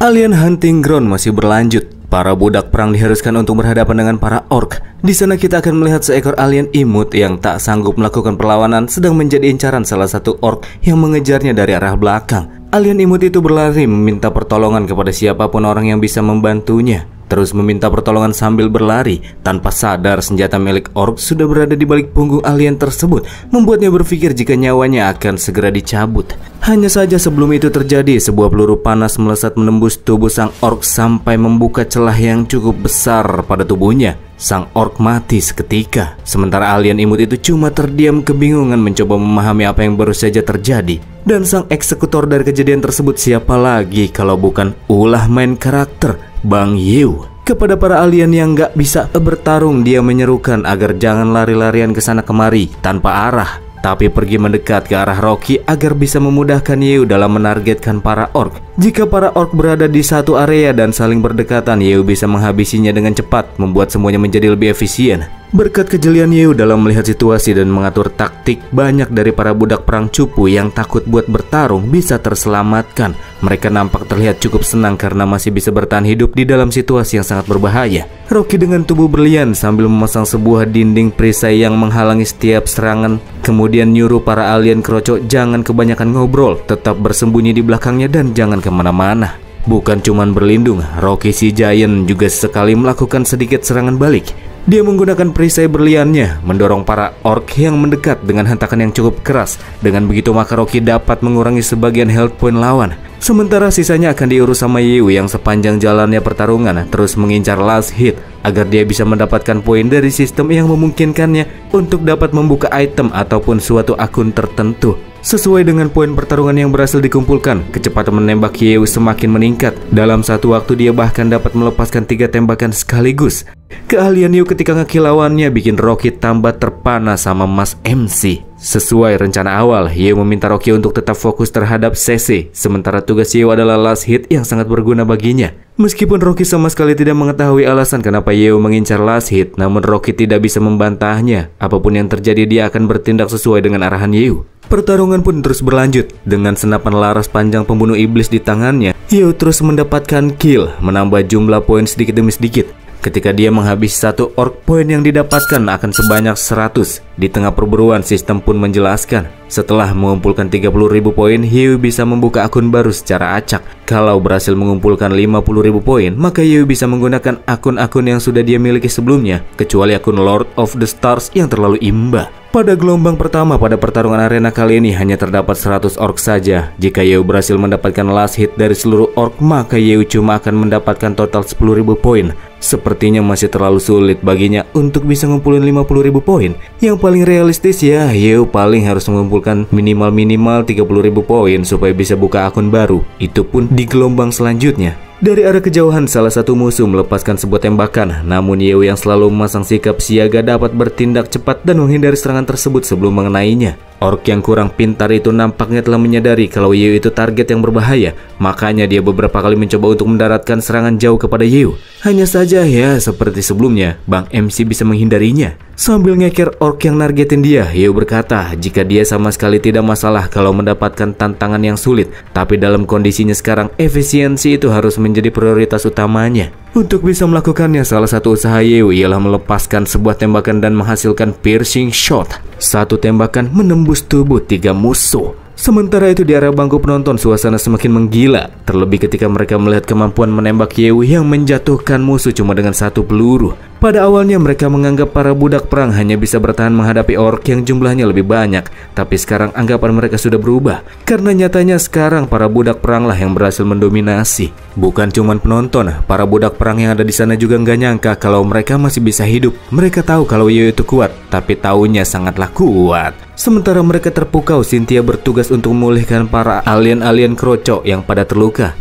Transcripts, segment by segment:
Alien Hunting Ground masih berlanjut. Para budak perang diharuskan untuk berhadapan dengan para orc. Di sana kita akan melihat seekor alien imut yang tak sanggup melakukan perlawanan sedang menjadi incaran salah satu orc yang mengejarnya dari arah belakang. Alien imut itu berlari meminta pertolongan kepada siapapun orang yang bisa membantunya. Terus meminta pertolongan sambil berlari. Tanpa sadar senjata milik orc sudah berada di balik punggung alien tersebut, membuatnya berpikir jika nyawanya akan segera dicabut. Hanya saja sebelum itu terjadi, sebuah peluru panas melesat menembus tubuh sang orc sampai membuka celah yang cukup besar pada tubuhnya. Sang orc mati seketika. Sementara alien imut itu cuma terdiam kebingungan mencoba memahami apa yang baru saja terjadi. Dan sang eksekutor dari kejadian tersebut siapa lagi kalau bukan ulah main karakter Bang Yew. Kepada para alien yang gak bisa bertarung, dia menyerukan agar jangan lari-larian ke sana kemari tanpa arah, tapi pergi mendekat ke arah Rocky agar bisa memudahkan Yew dalam menargetkan para orc. Jika para orc berada di satu area dan saling berdekatan, Yew bisa menghabisinya dengan cepat, membuat semuanya menjadi lebih efisien. Berkat kejelian Yew dalam melihat situasi dan mengatur taktik, banyak dari para budak perang cupu yang takut buat bertarung bisa terselamatkan. Mereka nampak terlihat cukup senang karena masih bisa bertahan hidup di dalam situasi yang sangat berbahaya. Rocky dengan tubuh berlian sambil memasang sebuah dinding perisai yang menghalangi setiap serangan, kemudian nyuruh para alien keroco jangan kebanyakan ngobrol, tetap bersembunyi di belakangnya dan jangan kemana-mana. Bukan cuman berlindung, Rocky si Giant juga sekali melakukan sedikit serangan balik. Dia menggunakan perisai berliannya mendorong para orc yang mendekat dengan hentakan yang cukup keras. Dengan begitu maka Rocky dapat mengurangi sebagian health point lawan. Sementara sisanya akan diurus sama Yew yang sepanjang jalannya pertarungan terus mengincar last hit agar dia bisa mendapatkan poin dari sistem yang memungkinkannya untuk dapat membuka item ataupun suatu akun tertentu. Sesuai dengan poin pertarungan yang berhasil dikumpulkan, kecepatan menembak Yew semakin meningkat. Dalam satu waktu dia bahkan dapat melepaskan 3 tembakan sekaligus. Keahlian Yew ketika ngekill lawannya bikin Rocky tambah terpana sama Mas MC. Sesuai rencana awal, Yew meminta Rocky untuk tetap fokus terhadap CC, sementara tugas Yew adalah last hit yang sangat berguna baginya. Meskipun Rocky sama sekali tidak mengetahui alasan kenapa Yew mengincar last hit, namun Rocky tidak bisa membantahnya. Apapun yang terjadi, dia akan bertindak sesuai dengan arahan Yew. Pertarungan pun terus berlanjut. Dengan senapan laras panjang pembunuh iblis di tangannya, Yew terus mendapatkan kill, menambah jumlah poin sedikit demi sedikit. Ketika dia menghabisi satu orc, poin yang didapatkan akan sebanyak 100. Di tengah perburuan, sistem pun menjelaskan setelah mengumpulkan 30.000 poin, Yew bisa membuka akun baru secara acak. Kalau berhasil mengumpulkan 50.000 poin, maka Yew bisa menggunakan akun-akun yang sudah dia miliki sebelumnya, kecuali akun Lord of the Stars yang terlalu imba. Pada gelombang pertama pada pertarungan arena kali ini hanya terdapat 100 orc saja. Jika Yew berhasil mendapatkan last hit dari seluruh orc, maka Yew cuma akan mendapatkan total 10.000 poin. Sepertinya masih terlalu sulit baginya untuk bisa ngumpulin 50.000 poin. Yang paling realistis ya, Yew paling harus mengumpulkan minimal 30.000 poin supaya bisa buka akun baru. Itu pun di gelombang selanjutnya. Dari arah kejauhan, salah satu musuh melepaskan sebuah tembakan. Namun Yew yang selalu memasang sikap siaga dapat bertindak cepat dan menghindari serangan tersebut sebelum mengenainya. Orc yang kurang pintar itu nampaknya telah menyadari kalau Yew itu target yang berbahaya. Makanya dia beberapa kali mencoba untuk mendaratkan serangan jauh kepada Yew. Hanya saja ya seperti sebelumnya, Bang MC bisa menghindarinya. Sambil ngeker orc yang nargetin dia, Yew berkata jika dia sama sekali tidak masalah kalau mendapatkan tantangan yang sulit. Tapi dalam kondisinya sekarang, efisiensi itu harus menjadi prioritas utamanya. Untuk bisa melakukannya, salah satu usaha Yew ialah melepaskan sebuah tembakan dan menghasilkan piercing shot. Satu tembakan menembus tubuh 3 musuh. Sementara itu di area bangku penonton, suasana semakin menggila. Terlebih ketika mereka melihat kemampuan menembak Yew yang menjatuhkan musuh cuma dengan 1 peluru. Pada awalnya mereka menganggap para budak perang hanya bisa bertahan menghadapi orc yang jumlahnya lebih banyak. Tapi sekarang anggapan mereka sudah berubah. Karena nyatanya sekarang para budak perang lah yang berhasil mendominasi. Bukan cuma penonton, para budak perang yang ada di sana juga nggak nyangka kalau mereka masih bisa hidup. Mereka tahu kalau Yew itu kuat, tapi taunya sangatlah kuat. Sementara mereka terpukau, Cynthia bertugas untuk memulihkan para alien-alien kroco yang pada terluka.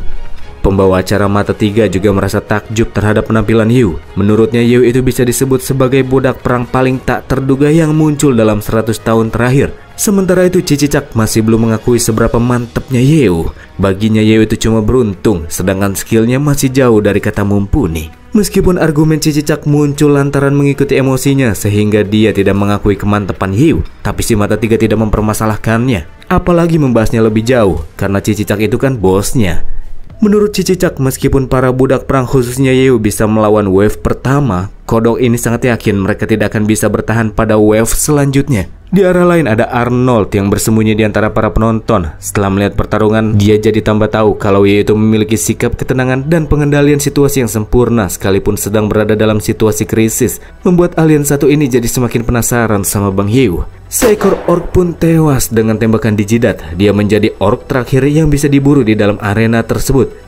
Pembawa acara Mata Tiga juga merasa takjub terhadap penampilan Yew. Menurutnya Yew itu bisa disebut sebagai budak perang paling tak terduga yang muncul dalam 100 tahun terakhir. Sementara itu Cicicak masih belum mengakui seberapa mantapnya Yew. Baginya Yew itu cuma beruntung, sedangkan skillnya masih jauh dari kata mumpuni. Meskipun argumen Cicicak muncul lantaran mengikuti emosinya sehingga dia tidak mengakui kemantapan Yew, tapi si Mata Tiga tidak mempermasalahkannya. Apalagi membahasnya lebih jauh, karena Cicicak itu kan bosnya. Menurut Cicicak, meskipun para budak perang khususnya Yeo bisa melawan wave pertama, kodok ini sangat yakin mereka tidak akan bisa bertahan pada wave selanjutnya. Di arah lain ada Arnold yang bersembunyi di antara para penonton. Setelah melihat pertarungan, dia jadi tambah tahu kalau Yeo itu memiliki sikap ketenangan dan pengendalian situasi yang sempurna sekalipun sedang berada dalam situasi krisis. Membuat alien satu ini jadi semakin penasaran sama Bang Yeo. Seekor orc pun tewas dengan tembakan di jidat. Dia menjadi orc terakhir yang bisa diburu di dalam arena tersebut.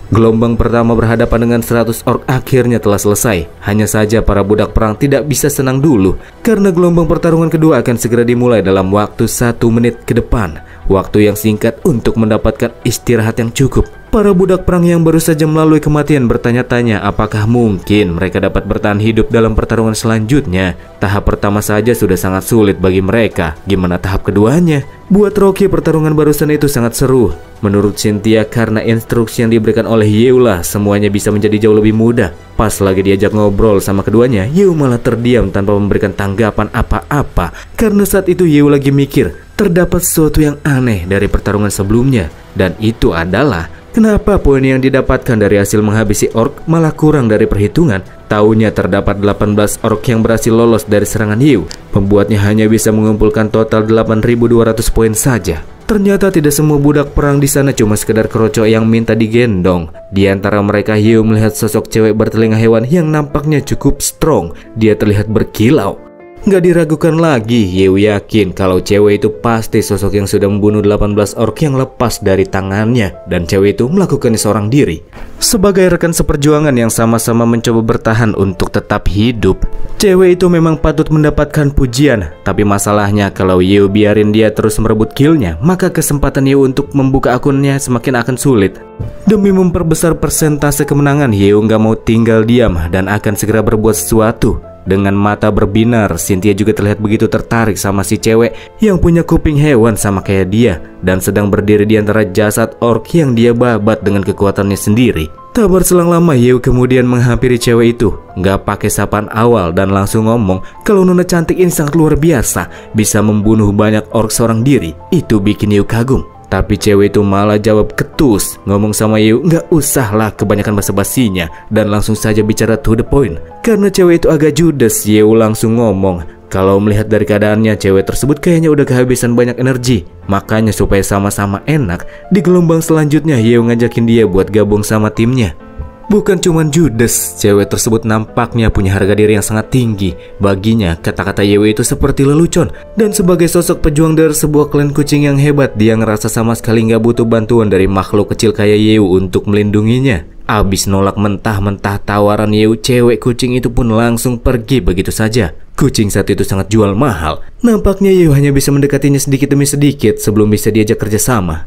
Gelombang pertama berhadapan dengan 100 orc akhirnya telah selesai. Hanya saja para budak perang tidak bisa senang dulu karena gelombang pertarungan kedua akan segera dimulai dalam waktu 1 menit ke depan. Waktu yang singkat untuk mendapatkan istirahat yang cukup. Para budak perang yang baru saja melalui kematian bertanya-tanya apakah mungkin mereka dapat bertahan hidup dalam pertarungan selanjutnya. Tahap pertama saja sudah sangat sulit bagi mereka. Gimana tahap keduanya? Buat Rocky, pertarungan barusan itu sangat seru. Menurut Cynthia, karena instruksi yang diberikan oleh Yeo lah, semuanya bisa menjadi jauh lebih mudah. Pas lagi diajak ngobrol sama keduanya, Yeo malah terdiam tanpa memberikan tanggapan apa-apa. Karena saat itu Yeo lagi mikir, terdapat sesuatu yang aneh dari pertarungan sebelumnya. Dan itu adalah, kenapa poin yang didapatkan dari hasil menghabisi orc malah kurang dari perhitungan? Taunya terdapat 18 orc yang berhasil lolos dari serangan Yeo, membuatnya hanya bisa mengumpulkan total 8.200 poin saja. Ternyata tidak semua budak perang di sana cuma sekedar kerocok yang minta digendong. Di antara mereka, Yeo melihat sosok cewek bertelinga hewan yang nampaknya cukup strong. Dia terlihat berkilau. Nggak diragukan lagi, Yeo yakin kalau cewek itu pasti sosok yang sudah membunuh 18 orc yang lepas dari tangannya. Dan cewek itu melakukannya seorang diri. Sebagai rekan seperjuangan yang sama-sama mencoba bertahan untuk tetap hidup, cewek itu memang patut mendapatkan pujian. Tapi masalahnya kalau Yeo biarin dia terus merebut killnya, maka kesempatan Yeo untuk membuka akunnya semakin akan sulit. Demi memperbesar persentase kemenangan, Yeo nggak mau tinggal diam dan akan segera berbuat sesuatu. Dengan mata berbinar, Cynthia juga terlihat begitu tertarik sama si cewek yang punya kuping hewan sama kayak dia dan sedang berdiri di antara jasad orc yang dia babat dengan kekuatannya sendiri. Tak berselang lama, Yeo kemudian menghampiri cewek itu. Nggak pakai sapaan awal dan langsung ngomong kalau nona cantik ini sangat luar biasa, bisa membunuh banyak orc seorang diri. Itu bikin Yeo kagum. Tapi cewek itu malah jawab ketus, ngomong sama Yeo nggak usah lah kebanyakan basa-basinya dan langsung saja bicara to the point. Karena cewek itu agak judes, Yeo langsung ngomong kalau melihat dari keadaannya cewek tersebut kayaknya udah kehabisan banyak energi. Makanya supaya sama-sama enak, di gelombang selanjutnya Yeo ngajakin dia buat gabung sama timnya. Bukan cuman judes, cewek tersebut nampaknya punya harga diri yang sangat tinggi. Baginya, kata-kata Yeo itu seperti lelucon. Dan sebagai sosok pejuang dari sebuah klan kucing yang hebat, dia ngerasa sama sekali nggak butuh bantuan dari makhluk kecil kayak Yeo untuk melindunginya. Abis nolak mentah-mentah tawaran Yeo, cewek kucing itu pun langsung pergi begitu saja. Kucing saat itu sangat jual mahal. Nampaknya Yeo hanya bisa mendekatinya sedikit demi sedikit sebelum bisa diajak kerjasama.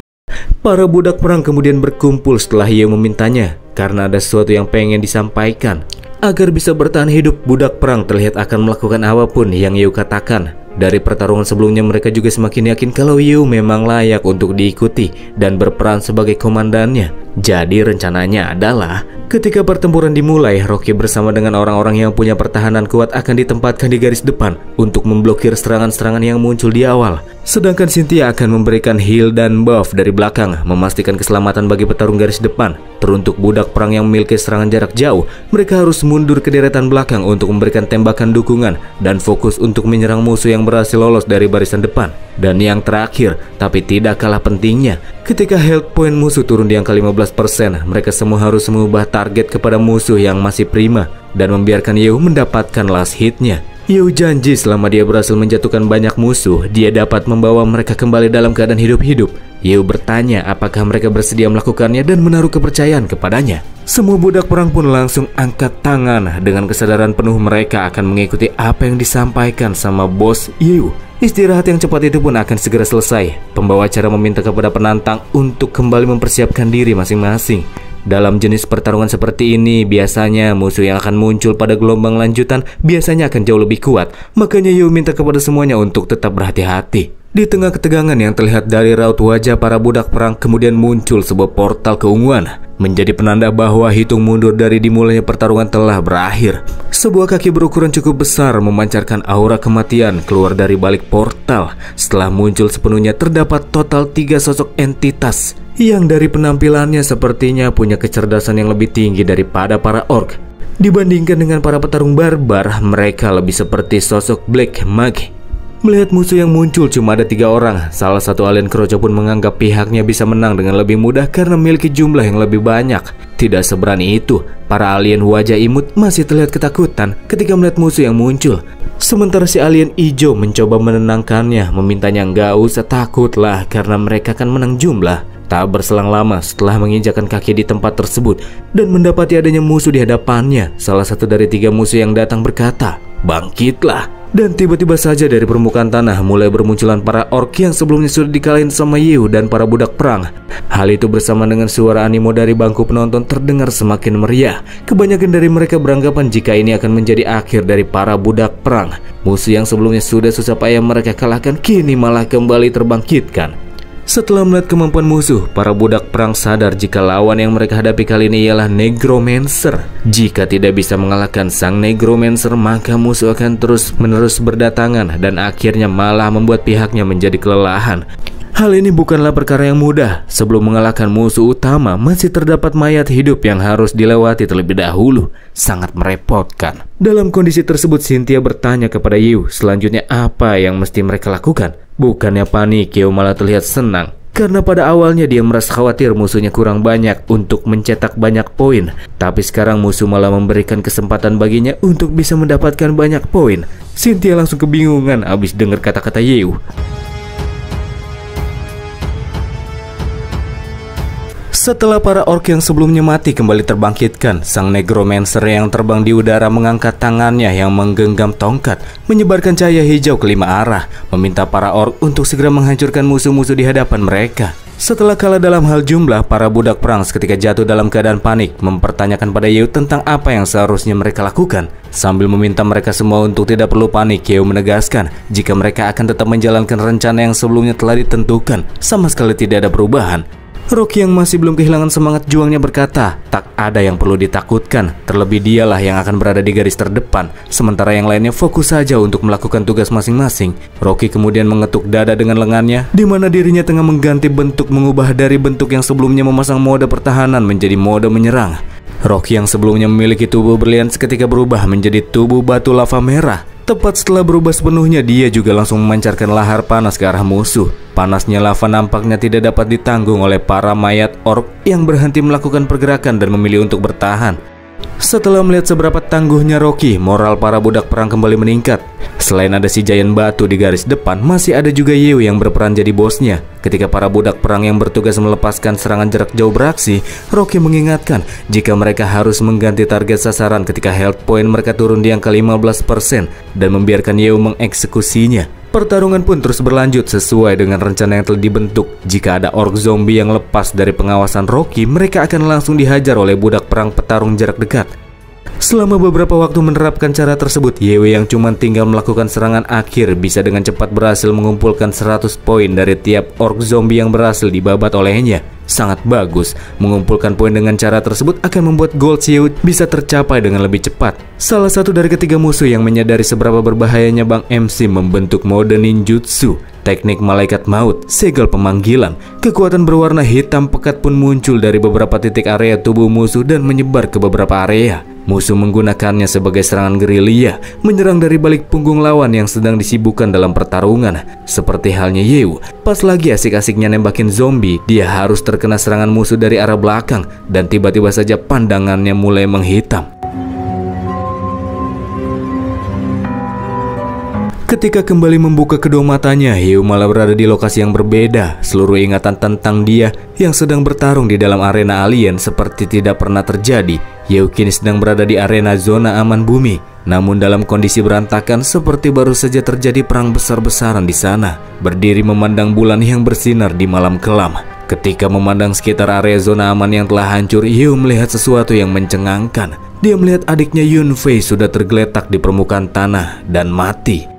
Para budak perang kemudian berkumpul setelah Yeo memintanya, karena ada sesuatu yang pengen disampaikan. Agar bisa bertahan hidup, budak perang terlihat akan melakukan apapun yang Yeo katakan. Dari pertarungan sebelumnya mereka juga semakin yakin kalau Yeo memang layak untuk diikuti dan berperan sebagai komandannya. Jadi rencananya adalah ketika pertempuran dimulai, Rocky bersama dengan orang-orang yang punya pertahanan kuat akan ditempatkan di garis depan untuk memblokir serangan-serangan yang muncul di awal. Sedangkan Cynthia akan memberikan heal dan buff dari belakang, memastikan keselamatan bagi petarung garis depan. Teruntuk budak perang yang memiliki serangan jarak jauh, mereka harus mundur ke deretan belakang untuk memberikan tembakan dukungan dan fokus untuk menyerang musuh yang berhasil lolos dari barisan depan. Dan yang terakhir, tapi tidak kalah pentingnya, ketika health point musuh turun di angka 15%, mereka semua harus mengubah target kepada musuh yang masih prima dan membiarkan Yeo mendapatkan last hitnya. Yeo janji selama dia berhasil menjatuhkan banyak musuh, dia dapat membawa mereka kembali dalam keadaan hidup-hidup. Yeo bertanya apakah mereka bersedia melakukannya dan menaruh kepercayaan kepadanya. Semua budak perang pun langsung angkat tangan dengan kesadaran penuh mereka akan mengikuti apa yang disampaikan sama bos Yeo. Istirahat yang cepat itu pun akan segera selesai. Pembawa acara meminta kepada penantang untuk kembali mempersiapkan diri masing-masing. Dalam jenis pertarungan seperti ini, biasanya musuh yang akan muncul pada gelombang lanjutan biasanya akan jauh lebih kuat. Makanya Yeo minta kepada semuanya untuk tetap berhati-hati. Di tengah ketegangan yang terlihat dari raut wajah para budak perang, kemudian muncul sebuah portal keunguan, menjadi penanda bahwa hitung mundur dari dimulainya pertarungan telah berakhir. Sebuah kaki berukuran cukup besar memancarkan aura kematian keluar dari balik portal. Setelah muncul sepenuhnya, terdapat total 3 sosok entitas yang dari penampilannya sepertinya punya kecerdasan yang lebih tinggi daripada para orc. Dibandingkan dengan para petarung barbar, mereka lebih seperti sosok Black Mage. Melihat musuh yang muncul cuma ada 3 orang, salah satu alien keroco pun menganggap pihaknya bisa menang dengan lebih mudah karena memiliki jumlah yang lebih banyak. Tidak seberani itu, para alien wajah imut masih terlihat ketakutan ketika melihat musuh yang muncul. Sementara si alien hijau mencoba menenangkannya, memintanya nggak usah takut lah karena mereka akan menang jumlah. Tak berselang lama setelah menginjakan kaki di tempat tersebut dan mendapati adanya musuh di hadapannya, salah satu dari 3 musuh yang datang berkata, "Bangkitlah!" Dan tiba-tiba saja dari permukaan tanah mulai bermunculan para orc yang sebelumnya sudah dikalahin sama Yew dan para budak perang. Hal itu bersama dengan suara animo dari bangku penonton terdengar semakin meriah. Kebanyakan dari mereka beranggapan jika ini akan menjadi akhir dari para budak perang. Musuh yang sebelumnya sudah susah payah mereka kalahkan kini malah kembali terbangkitkan. Setelah melihat kemampuan musuh, para budak perang sadar jika lawan yang mereka hadapi kali ini ialah Negromancer. Jika tidak bisa mengalahkan sang Negromancer, maka musuh akan terus-menerus berdatangan dan akhirnya malah membuat pihaknya menjadi kelelahan. Hal ini bukanlah perkara yang mudah. Sebelum mengalahkan musuh utama, masih terdapat mayat hidup yang harus dilewati terlebih dahulu. Sangat merepotkan. Dalam kondisi tersebut, Cynthia bertanya kepada Yew, selanjutnya apa yang mesti mereka lakukan? Bukannya panik, Yew malah terlihat senang. Karena pada awalnya dia merasa khawatir musuhnya kurang banyak untuk mencetak banyak poin. Tapi sekarang musuh malah memberikan kesempatan baginya untuk bisa mendapatkan banyak poin. Cynthia langsung kebingungan abis dengar kata-kata Yew. Setelah para orc yang sebelumnya mati kembali terbangkitkan, sang Negromancer yang terbang di udara mengangkat tangannya yang menggenggam tongkat, menyebarkan cahaya hijau ke 5 arah, meminta para orc untuk segera menghancurkan musuh-musuh di hadapan mereka. Setelah kalah dalam hal jumlah, para budak perang seketika jatuh dalam keadaan panik, mempertanyakan pada Yew tentang apa yang seharusnya mereka lakukan. Sambil meminta mereka semua untuk tidak perlu panik, Yew menegaskan jika mereka akan tetap menjalankan rencana yang sebelumnya telah ditentukan, sama sekali tidak ada perubahan. Rocky yang masih belum kehilangan semangat juangnya berkata, tak ada yang perlu ditakutkan, terlebih dialah yang akan berada di garis terdepan, sementara yang lainnya fokus saja untuk melakukan tugas masing-masing. Rocky kemudian mengetuk dada dengan lengannya, di mana dirinya tengah mengganti bentuk, mengubah dari bentuk yang sebelumnya memasang mode pertahanan menjadi mode menyerang. Rocky yang sebelumnya memiliki tubuh berlian seketika berubah menjadi tubuh batu lava merah. Tepat setelah berubah sepenuhnya, dia juga langsung memancarkan lahar panas ke arah musuh. Panasnya lava nampaknya tidak dapat ditanggung oleh para mayat orc yang berhenti melakukan pergerakan dan memilih untuk bertahan. Setelah melihat seberapa tangguhnya Rocky, moral para budak perang kembali meningkat. Selain ada si Giant Batu di garis depan, masih ada juga Yew yang berperan jadi bosnya. Ketika para budak perang yang bertugas melepaskan serangan jarak jauh beraksi, Rocky mengingatkan jika mereka harus mengganti target sasaran ketika health point mereka turun di angka 15% dan membiarkan Yew mengeksekusinya. Pertarungan pun terus berlanjut sesuai dengan rencana yang telah dibentuk. Jika ada orc zombie yang lepas dari pengawasan Rocky, mereka akan langsung dihajar oleh budak perang petarung jarak dekat. Selama beberapa waktu menerapkan cara tersebut, Yew yang cuma tinggal melakukan serangan akhir bisa dengan cepat berhasil mengumpulkan 100 poin dari tiap orc zombie yang berhasil dibabat olehnya. Sangat bagus, mengumpulkan poin dengan cara tersebut akan membuat gold Yew bisa tercapai dengan lebih cepat. Salah satu dari ketiga musuh yang menyadari seberapa berbahayanya Bang MC membentuk mode ninjutsu, teknik malaikat maut, segel pemanggilan. Kekuatan berwarna hitam pekat pun muncul dari beberapa titik area tubuh musuh dan menyebar ke beberapa area. Musuh menggunakannya sebagai serangan gerilya, menyerang dari balik punggung lawan yang sedang disibukkan dalam pertarungan. Seperti halnya Yew, pas lagi asik-asiknya nembakin zombie, dia harus terkena serangan musuh dari arah belakang dan tiba-tiba saja pandangannya mulai menghitam. Ketika kembali membuka kedua matanya, Yew malah berada di lokasi yang berbeda. Seluruh ingatan tentang dia yang sedang bertarung di dalam arena alien seperti tidak pernah terjadi. Yew kini sedang berada di arena zona aman bumi, namun dalam kondisi berantakan seperti baru saja terjadi perang besar-besaran di sana. Berdiri memandang bulan yang bersinar di malam kelam. Ketika memandang sekitar area zona aman yang telah hancur, Yew melihat sesuatu yang mencengangkan. Dia melihat adiknya Yunfei sudah tergeletak di permukaan tanah dan mati.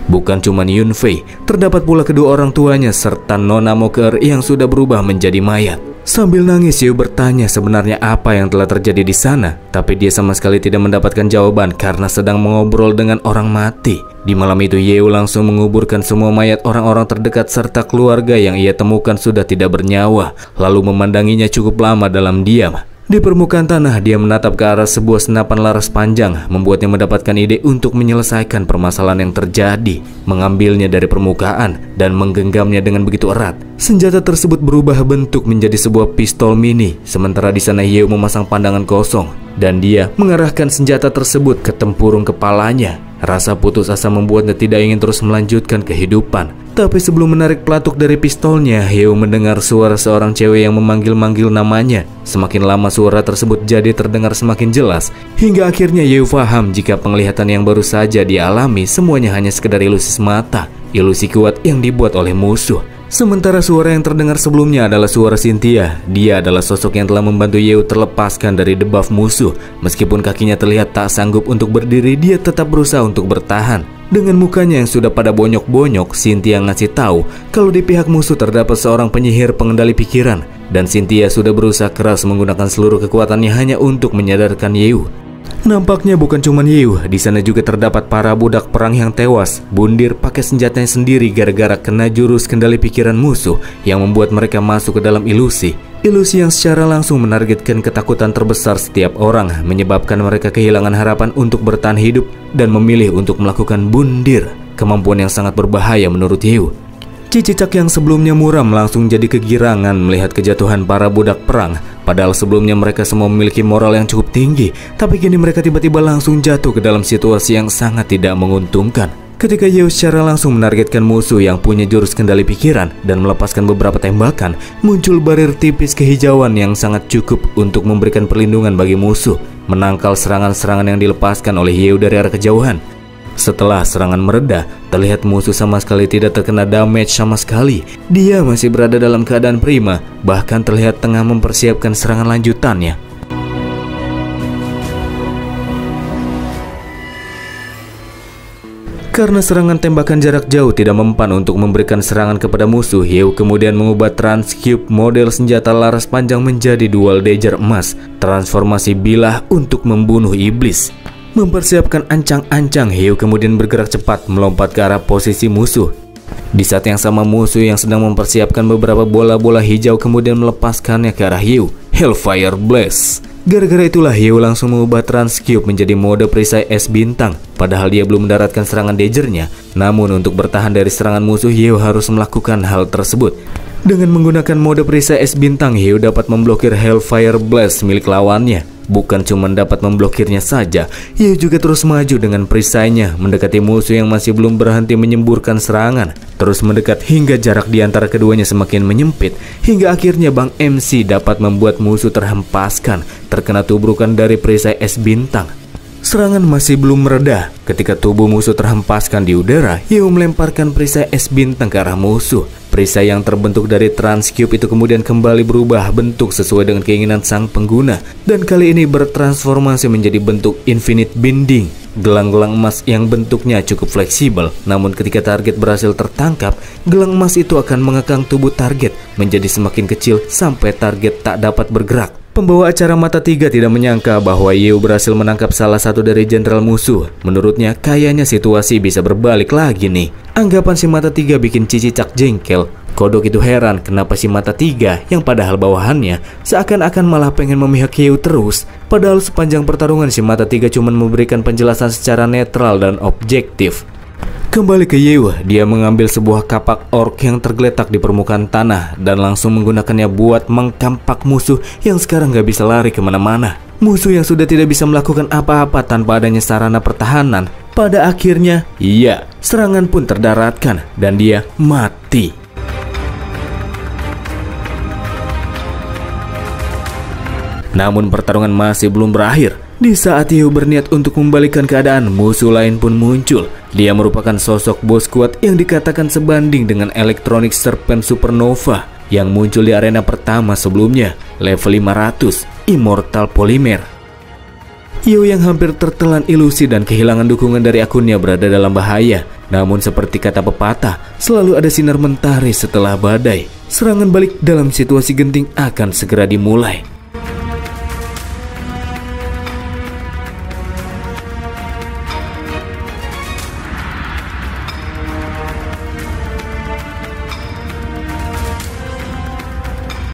Bukan cuma Yunfei, terdapat pula kedua orang tuanya serta Nona Moker yang sudah berubah menjadi mayat. Sambil nangis, Yeo bertanya sebenarnya apa yang telah terjadi di sana, tapi dia sama sekali tidak mendapatkan jawaban karena sedang mengobrol dengan orang mati. Di malam itu, Yeo langsung menguburkan semua mayat orang-orang terdekat serta keluarga yang ia temukan sudah tidak bernyawa, lalu memandanginya cukup lama dalam diam. Di permukaan tanah, dia menatap ke arah sebuah senapan laras panjang, membuatnya mendapatkan ide untuk menyelesaikan permasalahan yang terjadi. Mengambilnya dari permukaan dan menggenggamnya dengan begitu erat. Senjata tersebut berubah bentuk menjadi sebuah pistol mini, sementara di sana Yeo memasang pandangan kosong dan dia mengarahkan senjata tersebut ke tempurung kepalanya. Rasa putus asa membuatnya tidak ingin terus melanjutkan kehidupan. Tapi sebelum menarik pelatuk dari pistolnya, Yeo mendengar suara seorang cewek yang memanggil-manggil namanya. Semakin lama suara tersebut jadi terdengar semakin jelas, hingga akhirnya Yeo paham jika penglihatan yang baru saja dialami semuanya hanya sekedar ilusi semata, ilusi kuat yang dibuat oleh musuh. Sementara suara yang terdengar sebelumnya adalah suara Cynthia. Dia adalah sosok yang telah membantu Yeo terlepaskan dari debuff musuh. Meskipun kakinya terlihat tak sanggup untuk berdiri, dia tetap berusaha untuk bertahan. Dengan mukanya yang sudah pada bonyok-bonyok, Cynthia ngasih tahu kalau di pihak musuh terdapat seorang penyihir pengendali pikiran. Dan Cynthia sudah berusaha keras menggunakan seluruh kekuatannya hanya untuk menyadarkan Yeo. Nampaknya bukan cuma Yeo, di sana juga terdapat para budak perang yang tewas, bundir pakai senjatanya sendiri gara-gara kena jurus kendali pikiran musuh yang membuat mereka masuk ke dalam ilusi. Ilusi yang secara langsung menargetkan ketakutan terbesar setiap orang, menyebabkan mereka kehilangan harapan untuk bertahan hidup dan memilih untuk melakukan bundir, kemampuan yang sangat berbahaya menurut Yeo. Cicicak yang sebelumnya muram langsung jadi kegirangan melihat kejatuhan para budak perang. Padahal sebelumnya mereka semua memiliki moral yang cukup tinggi, tapi kini mereka tiba-tiba langsung jatuh ke dalam situasi yang sangat tidak menguntungkan. Ketika Yeo secara langsung menargetkan musuh yang punya jurus kendali pikiran dan melepaskan beberapa tembakan, muncul barir tipis kehijauan yang sangat cukup untuk memberikan perlindungan bagi musuh, menangkal serangan-serangan yang dilepaskan oleh Yeo dari arah kejauhan. Setelah serangan mereda, terlihat musuh sama sekali tidak terkena damage sama sekali. Dia masih berada dalam keadaan prima, bahkan terlihat tengah mempersiapkan serangan lanjutannya. Karena serangan tembakan jarak jauh tidak mempan untuk memberikan serangan kepada musuh, Yeo kemudian mengubah Transcube model senjata laras panjang menjadi dual dagger emas, transformasi bilah untuk membunuh iblis. Mempersiapkan ancang-ancang, Yeo kemudian bergerak cepat melompat ke arah posisi musuh. Di saat yang sama, musuh yang sedang mempersiapkan beberapa bola-bola hijau kemudian melepaskannya ke arah Yeo. Hellfire Blast. Gara-gara itulah Yeo langsung mengubah Transcube menjadi mode perisai es bintang. Padahal dia belum mendaratkan serangan daggernya. Namun untuk bertahan dari serangan musuh, Yeo harus melakukan hal tersebut. Dengan menggunakan mode perisai es bintang, Yeo dapat memblokir Hellfire Blast milik lawannya. Bukan cuma dapat memblokirnya saja, Yeo juga terus maju dengan perisainya mendekati musuh yang masih belum berhenti menyemburkan serangan. Terus mendekat hingga jarak di antara keduanya semakin menyempit, hingga akhirnya Bang MC dapat membuat musuh terhempaskan, terkena tubrukan dari perisai es bintang. Serangan masih belum mereda. Ketika tubuh musuh terhempaskan di udara, Yeo melemparkan perisai es bintang ke arah musuh. Perisai yang terbentuk dari Transcube itu kemudian kembali berubah bentuk sesuai dengan keinginan sang pengguna, dan kali ini bertransformasi menjadi bentuk Infinite Binding, gelang-gelang emas yang bentuknya cukup fleksibel. Namun ketika target berhasil tertangkap, gelang emas itu akan mengekang tubuh target menjadi semakin kecil sampai target tak dapat bergerak. Pembawa acara Mata Tiga tidak menyangka bahwa Yeo berhasil menangkap salah satu dari jenderal musuh. Menurutnya, kayaknya situasi bisa berbalik lagi nih. Anggapan si Mata Tiga bikin Cicicak jengkel. Kodok itu heran kenapa si Mata Tiga yang padahal bawahannya seakan-akan malah pengen memihak Yeo terus. Padahal sepanjang pertarungan si Mata Tiga cuma memberikan penjelasan secara netral dan objektif. Kembali ke Yeo, dia mengambil sebuah kapak orc yang tergeletak di permukaan tanah dan langsung menggunakannya buat mengkampak musuh yang sekarang gak bisa lari kemana-mana. Musuh yang sudah tidak bisa melakukan apa-apa tanpa adanya sarana pertahanan. Pada akhirnya, iya, serangan pun terdaratkan dan dia mati. Namun pertarungan masih belum berakhir. Di saat Yeo berniat untuk membalikan keadaan, musuh lain pun muncul. Dia merupakan sosok bos kuat yang dikatakan sebanding dengan Electronic Serpent Supernova yang muncul di arena pertama sebelumnya, level 500, Immortal Polymer. Yeo yang hampir tertelan ilusi dan kehilangan dukungan dari akunnya berada dalam bahaya. Namun seperti kata pepatah, selalu ada sinar mentari setelah badai. Serangan balik dalam situasi genting akan segera dimulai.